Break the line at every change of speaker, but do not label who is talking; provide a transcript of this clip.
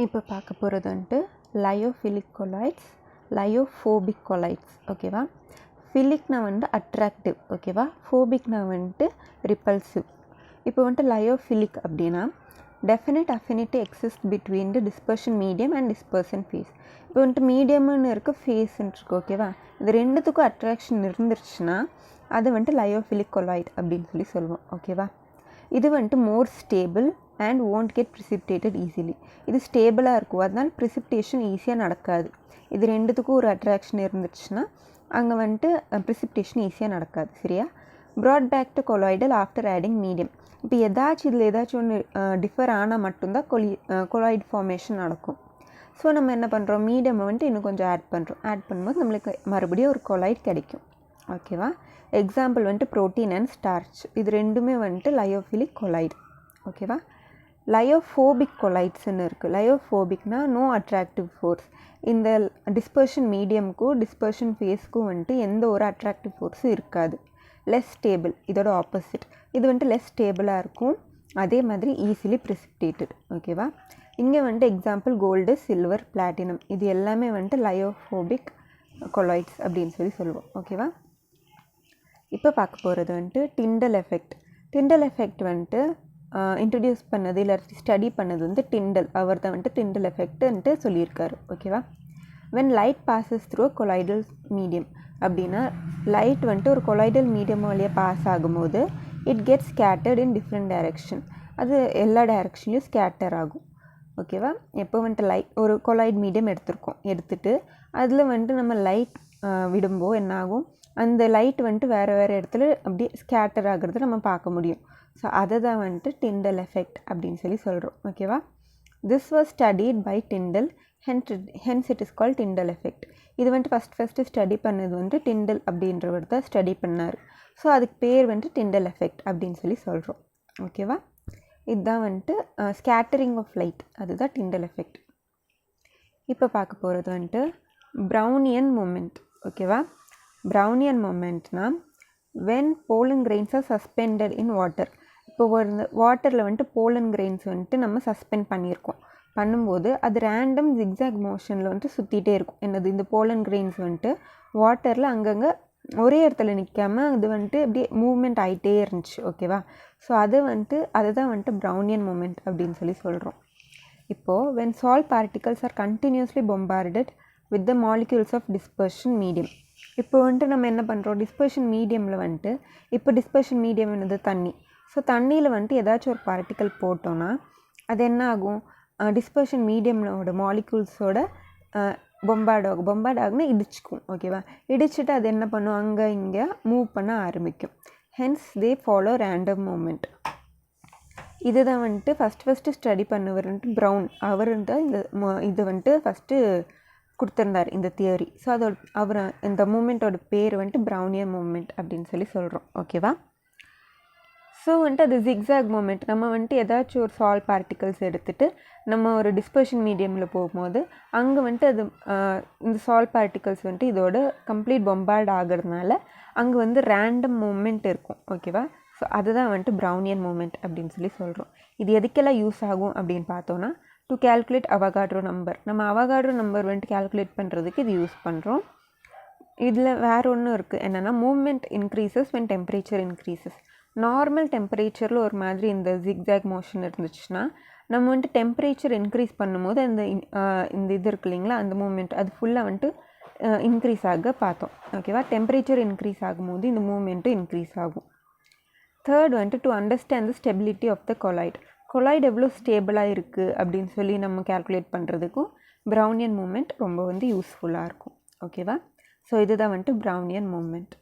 இப்போ பார்க்க போகிறது வந்துட்டு லயோஃபிலிக் கொலாய்ட்ஸ், லயோஃபோபிக் கொலாய்ட்ஸ். ஓகேவா? ஃபிலிக்னா வந்து அட்ராக்டிவ். ஓகேவா? ஃபோபிக்னா வந்துட்டு ரிப்பல்சிவ். இப்போ வந்துட்டு லயோஃபிலிக் அப்படின்னா definite affinity exist between the dispersion medium and dispersion phase. இப்போ வந்துட்டு மீடியம்னு இருக்குது, ஃபேஸ்ன்னு இருக்குது. ஓகேவா? இது ரெண்டுத்துக்கும் அட்ராக்ஷன் இருந்துருச்சுன்னா அது வந்துட்டு லயோஃபிலிக் கொலாய்ட் அப்படின்னு சொல்லுவோம். ஓகேவா? இது வந்துட்டு மோர் stable and won't get precipitated easily. இது ஸ்டேபிளாக இருக்கும், அதனால் ப்ரிசிப்டேஷன் ஈஸியாக நடக்காது. இது ரெண்டுத்துக்கும் ஒரு அட்ராக்ஷன் இருந்துச்சுன்னா அங்கே வந்துட்டு ப்ரிசிப்டேஷன் ஈஸியாக நடக்காது. சரியா? Brought back to colloidal after adding medium. இப்போ இதில் ஏதாச்சும் ஒன்று டிஃபர் ஆனால் மட்டும்தான் கொலாய்ட் ஃபார்மேஷன் நடக்கும். ஸோ நம்ம என்ன பண்ணுறோம், மீடியமை வந்துட்டு இன்னும் கொஞ்சம் ஆட் பண்ணும்போது நம்மளுக்கு மறுபடியும் ஒரு கொலாய்ட் கிடைக்கும். ஓகேவா? எக்ஸாம்பிள் வந்துட்டு ப்ரோட்டீன் அண்ட் ஸ்டார்ச். இது ரெண்டுமே வந்துட்டு லயோஃபிலிக் கொலாய்டு. ஓகேவா? லயோஃபோபிக் கொலாய்ட்ஸ்ன்னு இருக்குது. லயோஃபோபிக்னா நோ அட்ராக்டிவ் ஃபோர்ஸ். இந்த டிஸ்பர்ஷன் மீடியமுக்கும் டிஸ்பர்ஷன் ஃபேஸ்க்கும் வந்துட்டு எந்த ஒரு அட்ராக்டிவ் ஃபோர்ஸும் இருக்காது. லெஸ் ஸ்டேபிள், இதோட ஆப்போசிட். இது வந்துட்டு லெஸ் ஸ்டேபிளாக இருக்கும், அதே மாதிரி ஈஸிலி ப்ரிசிப்டேட்டட். ஓகேவா? இங்கே வந்துட்டு எக்ஸாம்பிள் கோல்டு, சில்வர், பிளாட்டினம். இது எல்லாமே வந்துட்டு லயோஃபோபிக் கொலாய்ட்ஸ் அப்படின்னு சொல்லுவோம். ஓகேவா? இப்போ பார்க்க போகிறது வந்துட்டு டிண்டல் எஃபெக்ட். டிண்டல் எஃபெக்ட் வந்துட்டு இன்ட்ரடியூஸ் பண்ணது இல்லை ஸ்டடி பண்ணது வந்து டிண்டல். அவர் தான் வந்துட்டு டிண்டல் எஃபெக்ட்டுன்ட்டு சொல்லியிருக்காரு. ஓகேவா? When light bosses through colloidal medium அப்படின்னா லைட் வந்துட்டு ஒரு கொலாய்டல் மீடியம் வழியாக பாஸ் ஆகும்போது it gets scattered in different direction. அது எல்லா டைரக்ஷன்லையும் ஸ்கேட்டர் ஆகும். ஓகேவா? எப்போ வந்துட்டு ஒரு கொலாய்ட் மீடியம் எடுத்துட்டு அதில் வந்துட்டு நம்ம லைட் விடும்போது என்ன ஆகும், அந்த லைட் வந்துட்டு வேறு இடத்துல அப்படியே ஸ்கேட்டர் ஆகிறத நம்ம பார்க்க முடியும். ஸோ அதை தான் வந்துட்டு டிண்டல் எஃபெக்ட் அப்படின்னு சொல்கிறோம். ஓகேவா? This was studied by Tyndall, hence it is called Tyndall effect. இது வந்துட்டு ஃபஸ்ட்டு ஸ்டடி பண்ணது வந்துட்டு டிண்டல் அப்படின்றவர் தான் ஸ்டடி பண்ணார். ஸோ அதுக்கு பேர் வந்துட்டு டிண்டல் எஃபெக்ட் அப்படின்னு சொல்கிறோம். ஓகேவா? இதுதான் வந்துட்டு ஸ்கேட்டரிங் ஆஃப் லைட், அதுதான் டிண்டல் எஃபெக்ட். இப்போ பார்க்க போகிறது வந்துட்டு ப்ரௌனியன் மூமெண்ட். ஓகேவா? ப்ரௌனியன் மூமெண்ட்னா when pollen grains are suspended in water. இப்போ ஒரு வாட்டரில் வந்துட்டு போலன் கிரெயின்ஸ் வந்துட்டு நம்ம சஸ்பெண்ட் பண்ணும்போது அது ரேண்டம் ஜிக்ஸாக் மோஷனில் வந்துட்டு சுற்றிகிட்டே இருக்கும். என்னது, இந்த போலன் கிரெயின்ஸ் வந்துட்டு வாட்டரில் அங்கங்கே ஒரே இடத்துல நிற்காமல் அது வந்துட்டு அப்படியே மூவ்மெண்ட் ஆகிட்டே இருந்துச்சு. ஓகேவா? ஸோ அதுதான் வந்துட்டு ப்ரௌனியன் மூமெண்ட் அப்படின்னு சொல்கிறோம். இப்போது when salt particles are continuously bombarded with the molecules of dispersion medium. இப்போ வந்துட்டு நம்ம என்ன பண்ணுறோம், டிஸ்பர்ஷன் மீடியமில் வந்துட்டு இப்போ டிஸ்பர்ஷன் மீடியம் என்னது, தண்ணி. ஸோ தண்ணியில் வந்துட்டு ஏதாச்சும் ஒரு பார்ட்டிக்கல் போட்டோன்னா அது என்ன ஆகும், டிஸ்பர்ஷன் மீடியமோட மாலிக்யூல்ஸோட பொம்பார்ட் ஆகுனா இடிச்சுக்கும். ஓகேவா? இடிச்சுட்டு அது என்ன பண்ணும், அங்கே இங்கே மூவ் பண்ண ஆரம்பிக்கும். Hence they follow random movement. இதுதான் வந்துட்டு ஃபஸ்ட்டு ஸ்டடி பண்ணவர் வந்துட்டு ப்ரௌன். அவர் தான் இது வந்துட்டு ஃபஸ்ட்டு கொடுத்துருந்தார் இந்த தியரி. ஸோ அவர் இந்த மூமெண்ட்டோட பேர் வந்துட்டு ப்ரௌனியன் மூமெண்ட் அப்படின்னு சொல்கிறோம். ஓகேவா? ஸோ வந்துட்டு அது ஜிக்ஸாக் மூமெண்ட். நம்ம வந்துட்டு ஏதாச்சும் ஒரு சால்ட் பார்ட்டிகல்ஸ் எடுத்துகிட்டு நம்ம ஒரு டிஸ்பர்ஷன் மீடியமில் போகும்போது அங்கே வந்துட்டு அது இந்த சால்ட் பார்ட்டிகல்ஸ் வந்துட்டு இதோட கம்ப்ளீட் பொம்பார்ட் ஆகிறதுனால அங்கே வந்து ரேண்டம் மூமெண்ட் இருக்கும். ஓகேவா? ஸோ அதுதான் வந்துட்டு ப்ரௌனியன் மூமெண்ட் அப்படின்னு சொல்கிறோம். இது எதுக்கெல்லாம் யூஸ் ஆகும் அப்படின்னு பார்த்தோன்னா டு கேல்குலேட் அவகாட்ரோ நம்பர். நம்ம அவகாட்ரோ நம்பர் வந்துட்டு கேல்குலேட் பண்ணுறதுக்கு இது யூஸ் பண்ணுறோம். இதில் வேறு ஒன்றும் இருக்குது, என்னென்னா movement increases when temperature increases. Normal டெம்பரேச்சரில் ஒரு மாதிரி இந்த ஜிக்ஸாக் மோஷன் இருந்துச்சுன்னா நம்ம வந்துட்டு டெம்பரேச்சர் இன்க்ரீஸ் பண்ணும்போது இந்த இது இருக்கு இல்லைங்களா, அந்த மூவ்மெண்ட் அது ஃபுல்லாக வந்துட்டு இன்க்ரீஸ் ஆக பார்த்தோம். ஓகேவா? டெம்பரேச்சர் இன்க்ரீஸ் ஆகும்போது இந்த மூவ்மெண்ட்டும் இன்க்ரீஸ் ஆகும். தேர்ட் வந்துட்டு to understand the stability of the colloid. Colloid எவ்வளோ ஸ்டேபிளாக இருக்குது அப்படின்னு நம்ம கேல்குலேட் பண்ணுறதுக்கும் ப்ரௌனியன் மூமெண்ட் ரொம்ப யூஸ்ஃபுல்லாக இருக்கும். ஓகேவா? ஸோ இதுதான் வந்துட்டு ப்ரௌனியன் மூமெண்ட்.